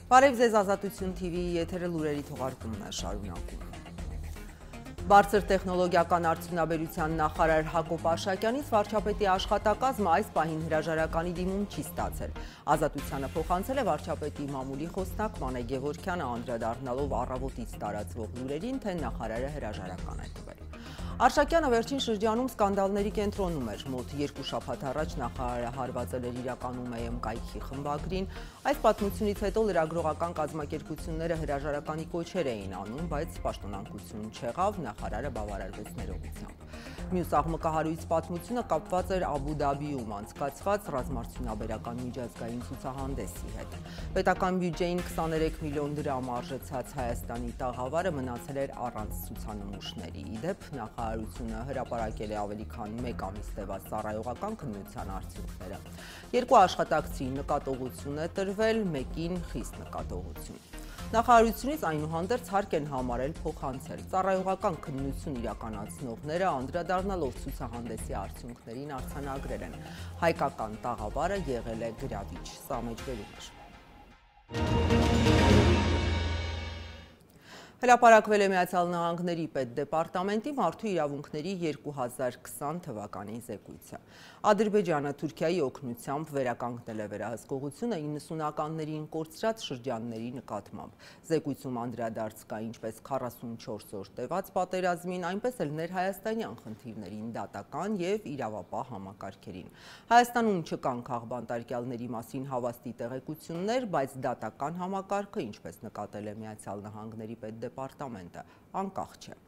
Բարև ձեզ Ազատություն TV-ի եթերը լուրերի թողարկումն է շարունակում։ Բարձր տեխնոլոգիական արդյունաբերության նախարար Հակոբ Աշակյանից վարչապետի աշխատակազմը այս պահին հրաժարականի դիմում չի ստացել։ Ազատությանը փոխանցել է վարչապետի մամուլի խոսնակ Մանե Գևորգյանը, անդրադառնալով առավոտից տարածվող լուրերին, թե նախարարը հրաժարական է տվել։ Աշակյանը վերջին շրջանում սկանդալների կենտրոնում էր։ Մոտ 2 շաբաթ առաջ նախարարը հարվածել էր իրականում ԵՄ կայքի խմբագրին։ Այս պատմությունից հետո լրագրողական կազմակերպությունները հրաժարականի կոչեր էին անում, բայց պաշտոնանկություն չեղավ, նախարարը բավարարվեց ներողությամբ։ Մյուս աղմկահարույց պատմությունը կապված էր Աբու Դաբիում անցկացված ռազմարդյունաբերական միջազգային ցուցահանդեսի հետ։ Պետական բյուջեին 23 միլիոն դրամ արժեցած Հայաստանի տաղավարը մնացել էր առանց ցուցանմուշների։ Ի դեպ, նախարարությունը հրապարակել է ավելի քան 1 ամիս տևած ծառայողական քննության արդյունքները։ 2 աշխատակցի նկատողություն է տրվել, մեկին խիստ նկատողություն։ Նախարարությունից այնուհանդերձ հարկ են համարել փոխանցել։ Ծառայողական քննություն իրականացնողները անդրադառնալով ցուցահանդեսի արդյունքներին արձանագրել են։ Հայկական տաղավարը եղել է գրավիչ, սա մեջբերում էր։ Հրապարակվել է Միացյալ Նահանգների պետդեպարտամենտի մարդու իրավունքների 2020 թվականի զեկույցը։ Ադրբեջանը Թուրքիայի օգնությամբ վերականգնել է վերահսկողությունը 90-ականներին կորցրած շրջանների նկատմամբ։ Զեկույցում անդրադարձ կա ինչպես 44 օր տևած պատերազմին, այնպես էլ ներհայաստանյան խնդիրներին, դատական և իրավապահ համակարգերին։ Հայաստանում չկան քաղբանտարկյալների մասին հավաստի տեղեկություններ, բայց դատական համակարգը, ինչպես նկատել է Միացյալ Նահանգների պետդեպարտամենտը, անկախ չէ։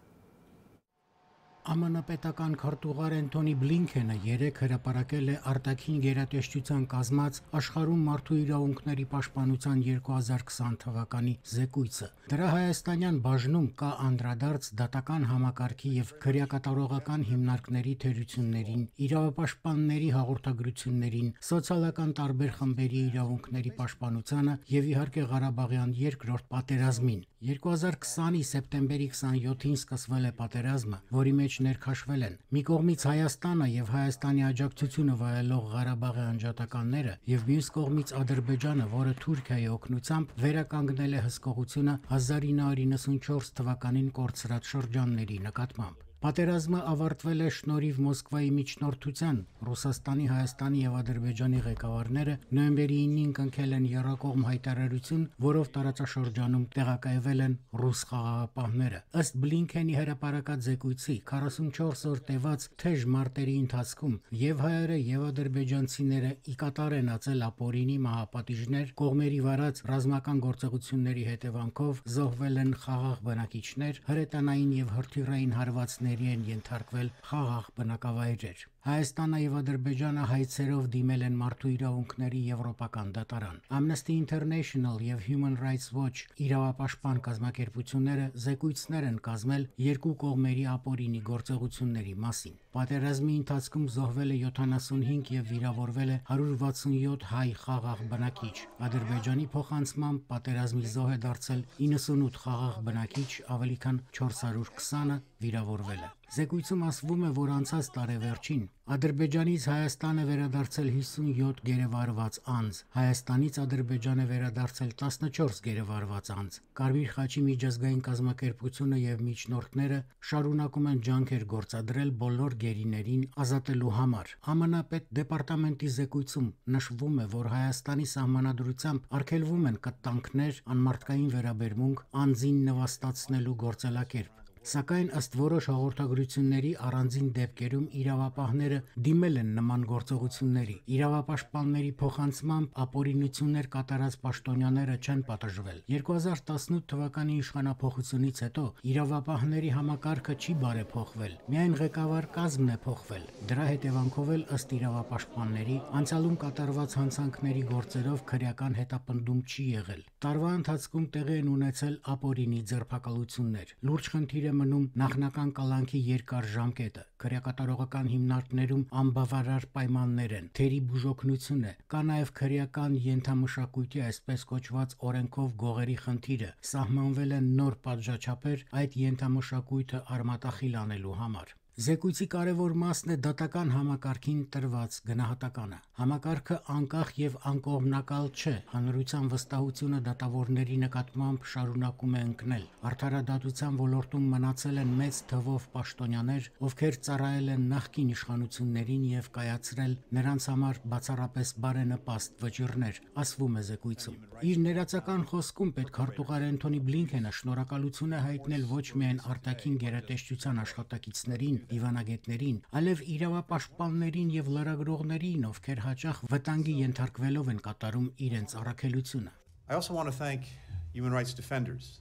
ԱՄՆ պետական քարտուղար Էնթոնի Բլինքենը երեկ հրապարակել է արտաքին գերատեսչության կազմած աշխարհում մարդու իրավունքների պաշտպանության 2020 թվականի զեկույցը։ Դրա հայաստանյան բաժնում կա անդրադարձ դատական համակարգի և քրեակատարողական հիմնարկների թերություններին, իրավապաշտպանների հաղորդագրություններին, սոցիալական տարբեր խմբերի իրավունքների պաշտպանությանը և իհարկե Ղարաբաղյան երկրորդ պատերազմին։ 2020-ի սեպտեմբերի 27-ին սկսվել է պատերազմը, որի մեջ ներքաշվել են մի կողմից Հայաստանը և Հայաստանի աջակցությունը վայելող Ղարաբաղի անջատականները և մյուս կողմից Ադրբեջանը, որը Թուրքիայի օգնությամբ վերականգնել է հսկողությունը 1994 թվականին կորցրած շրջանների նկատմամբ։ Պատերազմը ավարտվել է շնորհիվ Մոսկվայի միջնորդության։ Ռուսաստանի, Հայաստանի և Ադրբեջանի ղեկավարները նոյեմբերի 9-ին կնքել են եռակողմ հայտարարություն, որով տարածաշրջանում տեղակայվել են ռուս խաղաղապահները։ Ըստ Բլինքենի հրապարակած զեկույցի 44 օր տևած թեժ մարտերի ընթացքում և հայերը, և ադրբեջանցիները ի կատար են ածել ապօրինի մահապատիժներ, կողմերի վարած ռազմական գործողությունների հետևանքով զոհվել են խաղաղ բնակիչներ, հրետանային և հրթիռային հարվածների են ենթարկվել խաղաղ բնակավայրեր։ Հայաստանը և Ադրբեջանը հայցերով դիմել են մարդու իրավունքների եվրոպական դատարան։ Amnesty International և Human Rights Watch իրավապաշտպան կազմակերպությունները զեկույցներ են կազմել երկու կողմերի ապօրինի գործողությունների մասին։ Պատերազմի ընթացքում զոհվել է 75 և վիրավորվել է 167 հայ խաղաղ բնակիչ։ Ադրբեջանի փոխանցմամբ պատերազմի զոհ է դարձել 98 խաղաղ բնակիչ, ավելի քան 420-ը վիրավորվել է։ Զեկույցում ասվում է, որ անցած տարեվերջին Ադրբեջանից Հայաստան է վերադարձել 57 գերեվարված անձ, Հայաստանից Ադրբեջան է վերադարձել 14 գերեվարված անձ։ Կարմիր խաչի միջազգային կազմակերպությունը և միջնորդները շարունակում են ջանքեր գործադրել բոլոր գերիներին ազատելու համար։ ԱՄՆ պետդեպարտամենտի զեկույցում նշվում է, որ Հայաստանի սահմանադրությամբ արգելվում են կտանքներ, անմարդկային վերաբերմունք, անձին նվաստացնելու գործելակերպ։ Սակայն ըստ որոշ հաղորդագրությունների առանձին դեպքերում իրավապահները դիմել են նման գործողությունների։ Իրավապաշտպանների փոխանցմամբ ապօրինություններ կատարած պաշտոնյաները չեն պատժվել։ 2018 թվականի իշխանափոխությունից հետո իրավապահների համակարգը չի բարեփոխվել, միայն ղեկավար կազմն է փոխվել։ Դրա հետևանքով էլ ըստ իրավապաշտպանների անցյալում կատարված հանցանքների գործերով քրեական հետապնդում չի եղել։ Տարվա ընթացքում տեղի են ունեցել ապօրինի ձերբակալություններ։ Լուրջ խնդիր է մնում նախնական կալանքի երկար ժամկետը, քրեակատարողական հիմնարկներում անբավարար պայմաններ են, թերի բուժօգնություն է, կա նաև քրեական ենթամշակույթի այսպես կոչված օրենքով գողերի խնդիրը, սահմանվել են նոր պատժաչափեր այդ ենթամշակույթը արմատախիլ անելու համար։ Զեկույցի կարևոր մասն է դատական համակարգին տրված գնահատականը։ Համակարգը անկախ եւ անկողմնակալ չէ, հանրության վստահությունը դատավորների նկատմամբ շարունակում է ընկնել։ Արդարադատության ոլորտում մնացել են մեծ թվով պաշտոնյաներ, ովքեր ծառայել են նախկին իշխանություններին եւ կայացրել նրանց համար բացառապես բարենպաստ վճիռներ, ասվում է զեկույցում։ Իր ներածական խոսքում պետքարտուղար Էնթոնի Բլինքենը շնորհակալություն է հայտնել ոչ միայն արտաքին գերատեսչության աշխատակիցներին, դիվանագետներին, այլև իրավապաշտպաններին եւ լրագրողներին, ովքեր հաճախ վտանգի ենթարկվելով են կատարում իրենց առաքելությունը։ I also want to thank human rights defenders,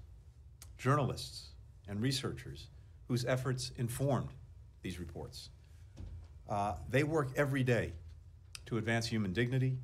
journalists and researchers whose efforts informed these reports. They work every day to advance human dignity,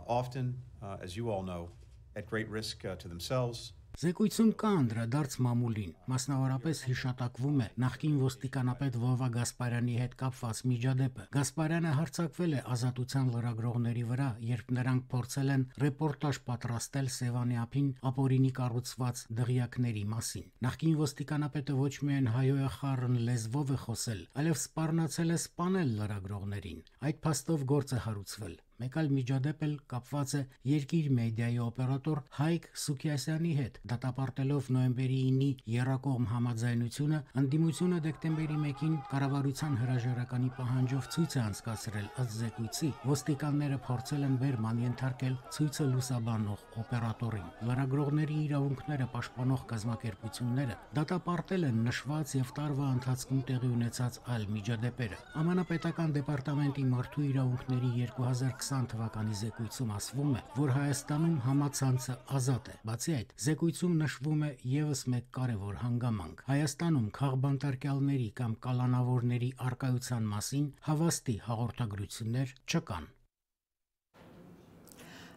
often, as you all know, at great risk to themselves. Զեկույցում կա անդրադարձ մամուլին, մասնավորապես հիշատակվում է նախկին ոստիկանապետ Վովա Գասպարյանի հետ կապված միջադեպը։ Գասպարյանը հարձակվել է ազատության լրագրողների վրա, երբ նրանք փորձել են ռեպորտաժ պատրաստել Սևանի ափին ապօրինի կառուցված դղյակների մասին։ Նախկին ոստիկանապետը ոչ միայն հայոյախառն լեզվով է խոսել, այլև սպառնացել է սպանել լրագրողներին։ Այդ փաստով գործ է հարուցվել։ Մեկ այլ միջադեպ էլ կապված է Երկիր մեդիայի օպերատոր Հայկ Սուքիասյանի հետ, դատապարտելով նոյեմբերի 9-ի եռակողմ համաձայնությունը, ընդդիմությունը դեկտեմբերի 1-ին կառավարության հրաժարականի պահանջով ցույց է անցկացրել ըստ զեկույցի, ոստիկանները փորձել են բերման ենթարկել ցույցը լուսաբանող օպերատորին։ Լրագրողների իրավունքները պաշտպանող կազմակերպությունները դատապարտել են նշված եւ տարվա ընթացքում տեղի ունեցած այլ միջադեպերը։ ԱՄՆ պետական դեպարտամենտի մարդու իրավունքների 2020 թվականի զեկույցում ասվում է, որ Հայաստանում համացանցը ազատ է։ Բացի այդ, զեկույցում նշվում է եւս մեկ կարևոր հանգամանք։ Հայաստանում քաղբանտարկյալների կամ կալանավորների առկայության մասին հավաստի հաղորդագրություններ չկան։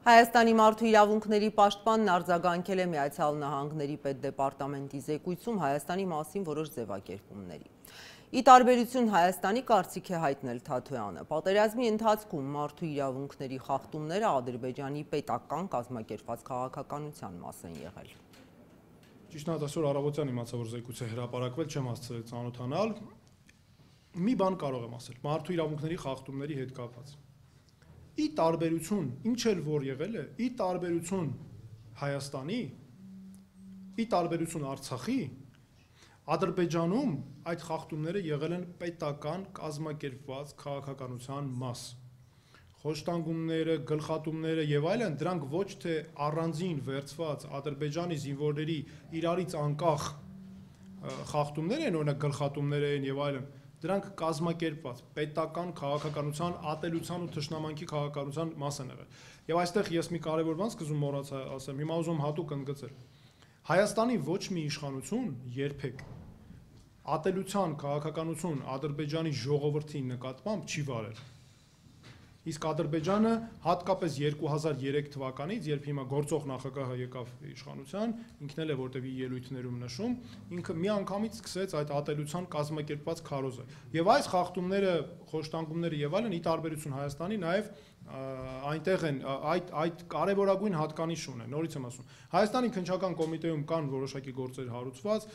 Հայաստանի մարդու իրավունքների պաշտպանն արձագանքել է Միացյալ Նահանգների պետդեպարտամենտի զեկույցում Հայաստանի մասին որոշ ձևակերպումների։ Ի տարբերություն Հայաստանի կարծիք է հայտնել Թաթոյանը, պատերազմի ընթացքում մարդու իրավունքների խախտումները Ադրբեջանի պետական կազմակերպված քաղաքականության մաս են եղել։ Ճիշտ է, այսօր առավոտյան իմացա, որ զեկույցը հրապարակվել, չեմ հասցրել ծանոթանալ։ Մի բան կարող եմ ասել, մարդու իրավունքների խախտումների հետ կապված։ Ի տարբերություն, ինչ էլ որ եղել է, ի տարբերություն Հայաստանի, ի տարբերություն Արցախի, Ադրբեջանում այդ խախտումները եղել են պետական կազմակերպված քաղաքականության մաս։ Խոշտանգումները, գլխատումները եւ այլն, դրանք ոչ թե առանձին վերծված Ադրբեջանի զինվորների իրարից անկախ խախտումներ են, օրինակ գլխատումներ են եւ այլն, դրանք կազմակերպված պետական քաղաքականության, ատելության ու թշնամանքի քաղաքականության մաս են եղել։ Եվ այստեղ ես մի կարևոր բան սկզբում մոռացա ասեմ, հիմա ուզում հատուկ ընդգծել։ Հայաստանի ոչ մի իշխանություն երբեք ատելության քաղաքականություն Ադրբեջանի ժողովրդի նկատմամբ չի վարել։ Իսկ Ադրբեջանը հատկապես 2003 թվականից, երբ հիմա գործող նախագահը եկավ իշխանության, ինքն էլ է որտեղ ելույթներում նշում, ինքը մի անգամից սկսեց այդ ատելության կազմակերպված քարոզը։ Եվ այս խախտումները, խոշտանգումները եւ այլն ի տարբերություն Հայաստանի նաեւ այնտեղ են այդ կարևորագույն հատկանիշ ունեն, նորից եմ ասում։ Հայաստանի քննչական կոմիտեում կան որոշակի գործեր հարուցված,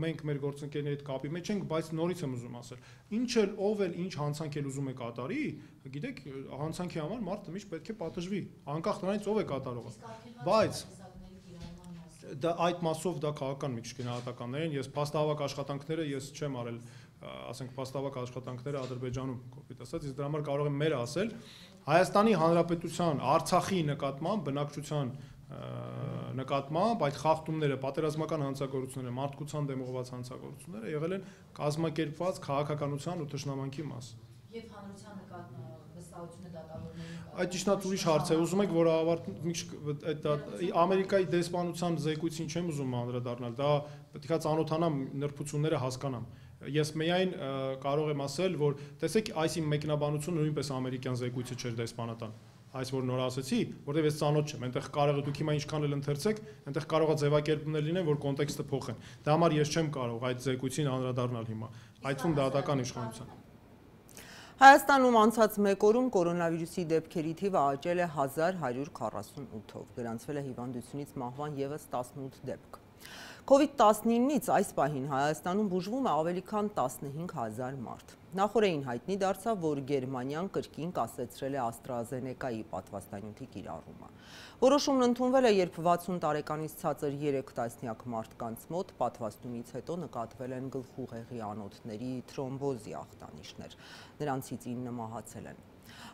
մենք մեր գործընկերների հետ կապի մեջ ենք, բայց նորից եմ ուզում ասել, ինչ էլ ով էլ ինչ հանցանք էլ ուզում է կատարի, գիտեք, հանցանքի համար մարդը միշտ պետք է պատժվի, անկախ նրանից ով է կատարողը։ Բայց դա այդ մասով դա քաղաքական մի քիչ գնահատականներ են, ես փաստահավաք աշխատանքները ես չեմ արել, ասենք փաստահավաք աշխատանքները Ադրբեջանում, կոպիտ ասած, իսկ դրա համար կարող եմ մեր ասել, Հայաստանի Հանրապետության Արցախի նկատմամբ բնակչության նկատմամբ այդ խախտումները, պատերազմական հանցագործությունները, մարդկության դեմ ուղղված հանցագործությունները եղել են կազմակերպված քաղաքականության ու թշնամանքի մաս։ Եվ հանրության նկատմամբ վստահությունը դատավորների Այդ ճիշտ է ուրիշ հարց է, ուզում եք որ Ամերիկայի դեսպանության զեկույցին չեմ ուզում անդրադառնալ, դա պետք է ծանոթանամ նրբությունները հասկանամ։ Ես միայն կարող եմ ասել, որ տեսեք, այս իմ մեկնաբանությունը նույնպես ամերիկյան զեկույցը չէր դեսպանատան։ Այս որ նոր ասեցի, որտեղ ես ծանոթ չեմ, այնտեղ կարող է դուք հիմա ինչքան էլ ընթերցեք, այնտեղ կարող է ձևակերպումներ լինեն, որ կոնտեքստը փոխեն։ Դա համար ես չեմ կարող այդ զեկույցին անդրադառնալ հիմա։ Այդ թվում դատական իշխանության։ Հայաստանում անցած մեկ օրում կորոնավիրուսի դեպքերի թիվը աճել է 1148-ով, գրանցվել է հիվանդությունից մահվան ևս 18 դեպք։ COVID-19-ից այս պահին Հայաստանում բուժվում է ավելի քան 15,000 մարդ։ Նախորդին հայտնի դարձավ, որ Գերմանիան կրկին կասեցրել է AstraZeneca-ի պատվաստանյութի կիրառումը։ Որոշումն ընդունվել է, երբ 60 տարեկանից ցածր 3 տասնյակ մարդկանց մոտ պատվաստումից հետո նկատվել են գլխուղեղի անոթների թրոմբոզի ախտանիշներ։ Նրանցից 9 մահացել են։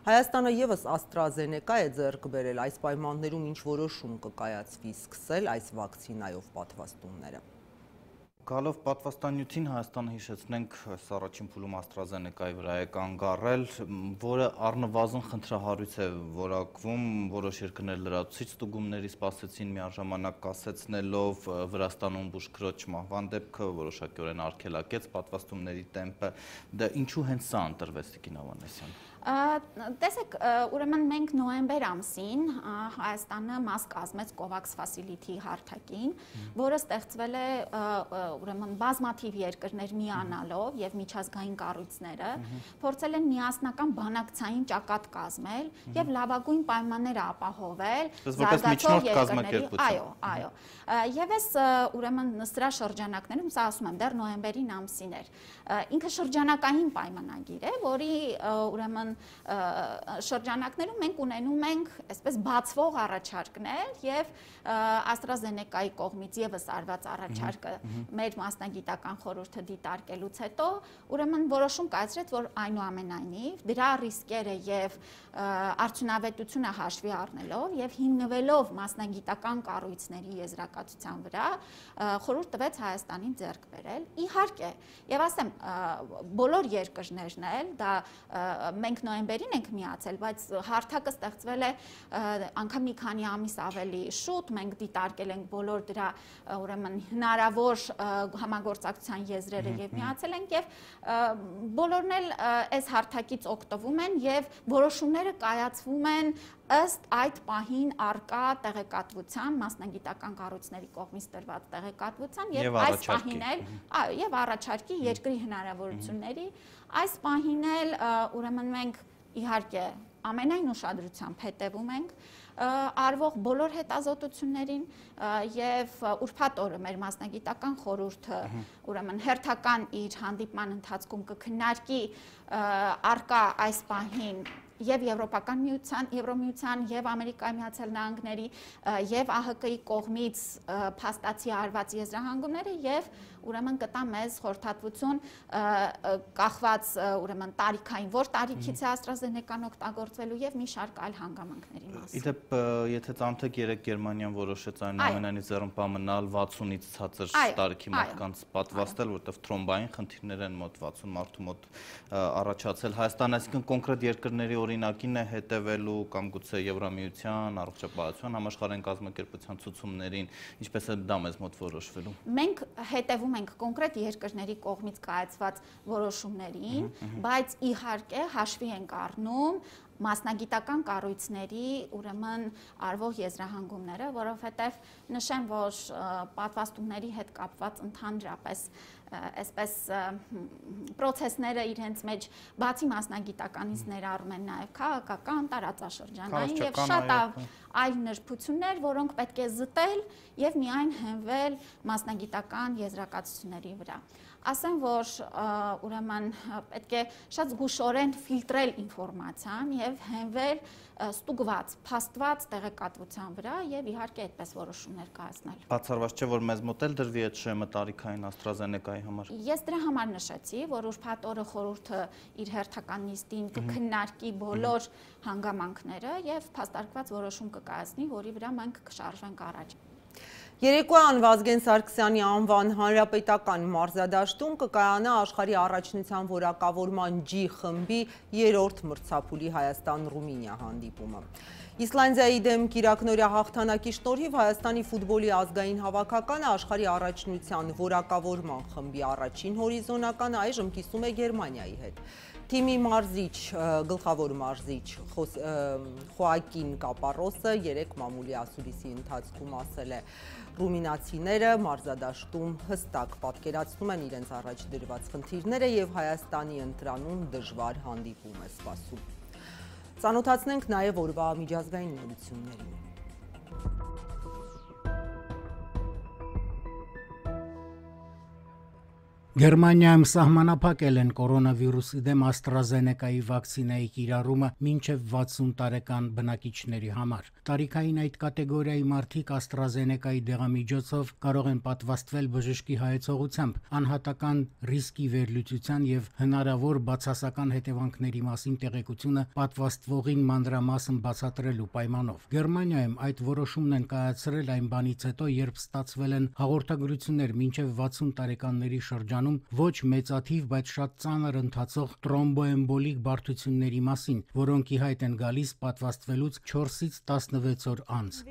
Հայաստանը ևս AstraZeneca է ձեռք բերել, այս պայմաններում ինչ որոշում կկայացվի սկսել այս վակցինայով պատվաստումները։ Գալով պատվաստանյութին Հայաստանը հիշեցնենք առաջին փուլում AstraZeneca-ի վրա է կանգ առել, որը առնվազն խնդրահարույց է որակվում, որոշ երկրներ լրացուցիչ ստուգումների սպասեցին միաժամանակ կասեցնելով Վրաստանում բուժքրոջ մահվան դեպքը որոշակիորեն արգելակեց պատվաստումների տեմպը, դա ինչու հենց սա ընտրվեց Տիկին Ավանեսյան։ Տեսեք, ուրեմն մենք նոյեմբեր ամսին Հայաստանը մաս կազմեց COVAX Facility հարթակին, որը ստեղծվել է ուրեմն բազմաթիվ երկրներ միանալով եւ միջազգային կառույցները փորձել են միասնական բանակցային ճակատ կազմել եւ լավագույն պայմաններ ապահովել զարգացող երկրների, այո, եւ այս ուրեմն սրա շրջանակներում, սա ասում եմ, դեռ նոյեմբերին ամսին էր, ինքը շրջանակային պայմանագիր է, որի ուրեմն շրջանակներում մենք ունենում ենք այսպես բացվող առաջարկներ եւ AstraZeneca-ի կողմից եւս արված առաջարկը մեր մասնագիտական խորհուրդը դիտարկելուց հետո ուրեմն որոշում կայացրեց, որ այնուամենայնիվ դրա ռիսկերը եւ արդյունավետությունը հաշվի առնելով եւ հիմնվելով մասնագիտական կառույցների եզրակացության վրա խորհուրդ տվեց Հայաստանին ձեռք բերել։ Իհարկե, եւ ասեմ, բոլոր երկրներն էլ դա մենք նոյեմբերին ենք միացել, բայց հարթակը ստեղծվել է անգամ մի քանի ամիս ավելի շուտ, մենք դիտարկել ենք բոլոր դրա ուրեմն հնարավոր համագործակցության եզրերը եւ միացել ենք եւ բոլորն էլ այս հարթակից օգտվում են եւ որոշումները կայացվում են ըստ այդ պահին արկա տեղեկատվության, մասնագիտական կառույցների կողմից տրված տեղեկատվության եւ այս պահին էլ, եւ առաջարկի երկրի հնարավորությունների, այս պահին էլ ուրեմն մենք իհարկե ամենայն ուշադրությամբ հետևում ենք արվող բոլոր հետազոտություններին եւ ուրբաթ օրը մեր մասնագիտական խորհուրդը ուրեմն հերթական իր հանդիպման ընթացքում կքննարկի արկա այս պահին եւ Եվրոպական միության, Եվրոմիության եւ Ամերիկայի Միացյալ Նահանգների եւ ԱՀԿ-ի կողմից փաստացի արված եզրահանգումները եւ ուրեմն կտա մեզ խորհրդատվություն կախված ուրեմն տարիքային, որ տարիքից է AstraZeneca-ն օգտագործվելու եւ մի շարք այլ հանգամանքների մասին։ Իդեպ, եթե ծանոթ եք, Գերմանիան որոշեց այնուամենայնիվ ձեռնպա մնալ 60-ից ցածր տարիքի մարդկանց պատվաստել, որտեղ թրոմբային խնդիրներ են մոտ 60 մարդու մոտ առաջացել։ Հայաստանը այսինքն կոնկրետ երկրների օրինակին է հետևելու կամ գուցե Եվրամիության, Առողջապահության համաշխարհային կազմակերպության ցուցումներին, ինչպես է դա մեզ մոտ որոշվելու։ Մենք հետևում ենք կոնկրետ երկրների կողմից կայացված որոշումներին, բայց իհարկե հաշվի ենք առնում մասնագիտական կառույցների ուրեմն արվող եզրահանգումները, որովհետև նշեմ, որ պատվաստումների հետ կապված ընդհանրապես այսպես պրոցեսները իրենց մեջ բացի մասնագիտականից ներառում են նաև քաղաքական, տարածաշրջանային եւ շատ այլ նրբություններ, որոնք պետք է զտել եւ միայն հենվել մասնագիտական եզրակացությունների վրա։ Ասեմ, որ ուրեմն պետք է շատ զգուշորեն ֆիլտրել ինֆորմացիան եւ հենվել ստուգված, փաստված տեղեկատվության վրա եւ իհարկե այդպես որոշումներ կայացնել։ Բացառված չէ, որ մեզ մոտ էլ դրվի այդ շեմը տարիքային AstraZeneca-ի համար։ Ես դրա համար նշեցի, որ ուրբաթ օրը խորհուրդը իր հերթական նիստին կքննարկի բոլոր հանգամանքները եւ փաստարկված որոշում կկայացնի, որի վրա մենք կշարժվենք առաջ։ Երեկոյան Վազգեն Սարգսյանի անվան հանրապետական մարզադաշտում կկայանա աշխարհի առաջնության որակավորման G խմբի 3-րդ մրցափուլի Հայաստան-Ռումինիա հանդիպումը։ Իսլանդիայի դեմ կիրակնօրյա հաղթանակի շնորհիվ Հայաստանի ֆուտբոլի ազգային հավաքականը աշխարհի առաջնության որակավորման խմբի առաջին հորիզոնականը այժմ կիսում է Գերմանիայի հետ։ Թիմի մարզիչ, գլխավոր մարզիչ Խոակին Կապարոսը երեկ մամուլի ասուլիսի ընթացքում ասել է, ռումինացիները մարզադաշտում հստակ պատկերացնում են իրենց առաջ դրված խնդիրները եւ Հայաստանի ընտրանուն դժվար հանդիպում է սպասում։ Ծանոթացնենք նաեւ օրվա միջազգային նորություններին։ Գերմանիայում սահմանափակել են կորոնավիրուսի դեմ AstraZeneca-ի վակցինայի կիրառումը մինչև 60 տարեկան բնակիչների համար։ Տարիքային այդ կատեգորիայի մարդիկ AstraZeneca-ի դեղամիջոցով կարող են պատվաստվել բժշկի հայեցողությամբ անհատական ռիսկի վերլուծության եւ հնարավոր բացասական հետևանքների մասին տեղեկությունը պատվաստվողին մանրամասն բացատրելու պայմանով։ Գերմանիայում այդ որոշումն են կայացրել այն բանից հետո, երբ ստացվել են հաղորդագրություններ մինչև 60 տարեկանների շրջանում ոչ մեծաթիվ, բայց շատ ծանր ընթացող տրոմբոեմբոլիկ բարդությունների մասին, որոնք ի հայտ են գալիս պատվաստվելուց 4-ից 16 օր անց։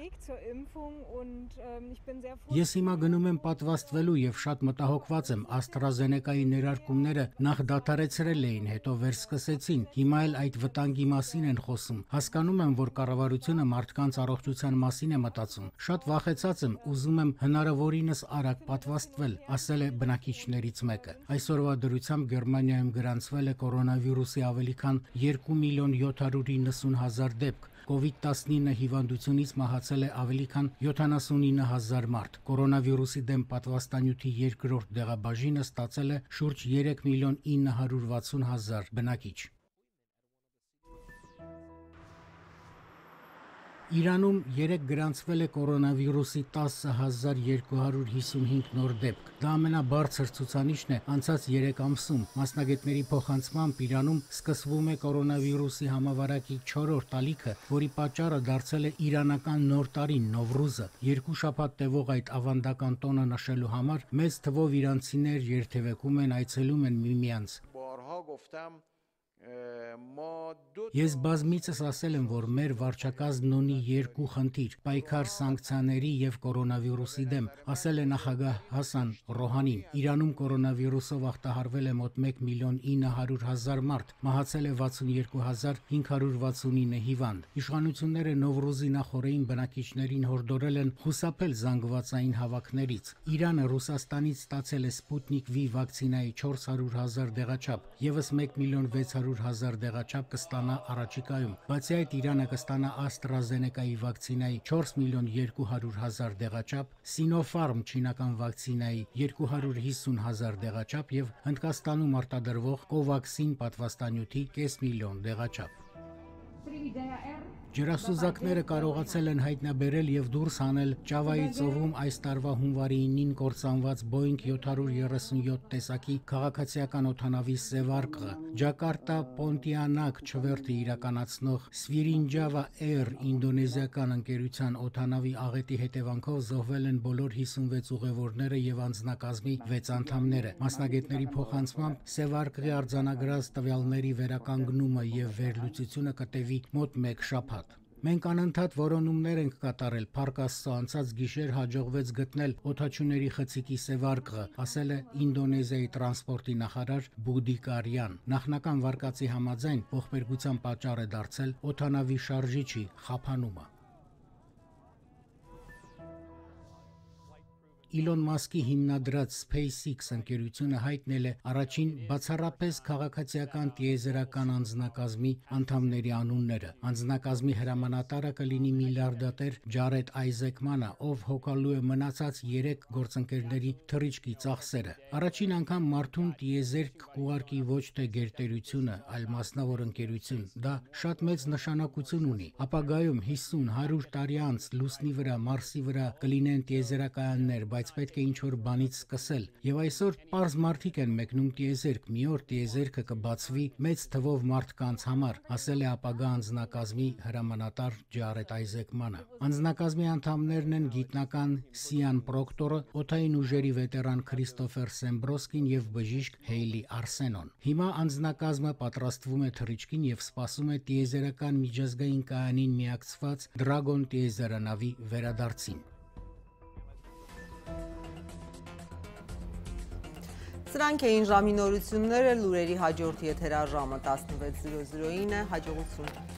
Ես հիմա գնում եմ պատվաստվելու եւ շատ մտահոգված եմ։ AstraZeneca-ի ներարկումները նախ դադարեցրել էին, հետո վերսկսեցին։ Հիմա էլ այդ վտանգի մասին են խոսում։ Հասկանում եմ, որ կառավարությունը մարդկանց առողջության մասին է մտածում։ Շատ վախեցած եմ, ուզում եմ հնարավորինս արագ պատվաստվել, ասել է բնակիչներից մեկը։ Այսօրվա դրությամբ Գերմանիայում գրանցվել է կորոնավիրուսի ավելի քան 2.790.000 դեպք։ COVID-19 հիվանդությունից մահացել է ավելի քան 79,000 մարդ։ Կորոնավիրուսի դեմ պատվաստանյութի երկրորդ դեղաբաժինը ստացել է շուրջ 3.960.000 բնակիչ։ Իրանում երեկ գրանցվել է կորոնավիրուսի 10,255 նոր դեպք։ Դա ամենաբարձր ցուցանիշն է անցած 3 ամսում։ Մասնագետների փոխանցմամբ Իրանում սկսվում է կորոնավիրուսի համավարակի 4-րդ ալիքը, որի պատճառը դարձել է իրանական նոր տարին Նովրուզը։ 2 շաբաթ տևող այդ ավանդական տոնը նշելու համար մեծ թվով իրանցիներ երթևեկում են, այցելում են միմյանց։ Ես բազմիցս ասել եմ, որ մեր վարչակազմն ունի 2 խնդիր՝ պայքար սանկցիաների եւ կորոնավիրուսի դեմ, ասել է նախագահ Հասան Ռոհանին։ Իրանում կորոնավիրուսով ախտահարվել է մոտ 1.900.000 մարդ, մահացել է 62.569 հիվանդ։ Իշխանությունները Նովրուզի նախօրեին բնակիչներին հորդորել են խուսափել զանգվածային հավաքներից։ Իրանը Ռուսաստանից ստացել է Sputnik V վակցինայի 400,000 դեղաչափ, եւս 1.600,000 դեղաչափ կստանա առաջիկայում, բացի այդ Իրանը կստանա AstraZeneca-ի վակցինայի 4.200.000 դեղաչափ, Sinopharm չինական վակցինայի 250,000 դեղաչափ եւ Հնդկաստանում արտադրվող Covaxin պատվաստանյութի 500,000 դեղաչափ։ Ջրասուզակները կարողացել են հայտնաբերել եւ դուրս հանել Ճավայի ծովում այս տարվա հունվարի 9-ին կործանված Boeing 737 տեսակի քաղաքացիական օդանավի սևարկղը։ Ջակարտա Pontianak չվերթը իրականացնող Svirinjava Air ինդոնեզիական ընկերության օդանավի աղետի հետևանքով զոհվել են բոլոր 56 ուղևորները եւ անձնակազմի 6 անդամները։ Մասնագետների փոխանցմամբ սևարկղի արձանագրած տվյալների վերականգնումը եւ վերլուծությունը կտևի մոտ 1 շաբաթ։ Մենք անընդհատ որոնումներ ենք կատարել, Փառք Աստծո, անցած գիշեր հաջողվեց գտնել օդաչուների խցիկի սևարկղը, ասել է Ինդոնեզիայի տրանսպորտի նախարար Բուդի Կարյան։ Նախնական վարկածի համաձայն ողբերգության պատճառ է դարձել օդանավի շարժիչի խափանումը։ Իլոն Մասկի հիմնադրած SpaceX ընկերությունը հայտնել է առաջին բացառապես քաղաքացիական տիեզերական անձնակազմի անդամների անունները։ Անձնակազմի հրամանատարը կլինի միլիարդատեր Ջարեդ Այզեկմանը, ով հոգալու է մնացած 3 գործընկերների թռիչքի ծախսերը։ Առաջին անգամ մարդուն տիեզերք կուղարկի ոչ թե գերտերությունը, այլ մասնավոր ընկերություն։ Դա շատ մեծ նշանակություն ունի։ Ապագայում 50-100 տարի անց Լուսնի վրա, Մարսի վրա կլինեն տիեզերակայաններ, բայց պետք է ինչ-որ բանից սկսել։ Եվ այսօր պարզ մարդիկ են մեկնում տիեզերք, մի օր տիեզերքը կբացվի մեծ թվով մարդկանց համար, ասել է ապագա անձնակազմի հրամանատար Ջարեդ Այզեկմանը։ Անձնակազմի անդամներն են գիտնական Սիան Պրոկտորը, օդային ուժերի վետերան Քրիստոֆեր Սեմբրոսկին եւ բժիշկ Հեյլի Արսենոն։ Հիմա անձնակազմը պատրաստվում է թռիչքին եւ սպասում է տիեզերական միջազգային կայանին միակցված Dragon տիեզերանավի վերադարձին։ Սրանք էին ժամի նորությունները, լուրերի հաջորդ եթերաժամը 16:00-ին է, հաջողություն։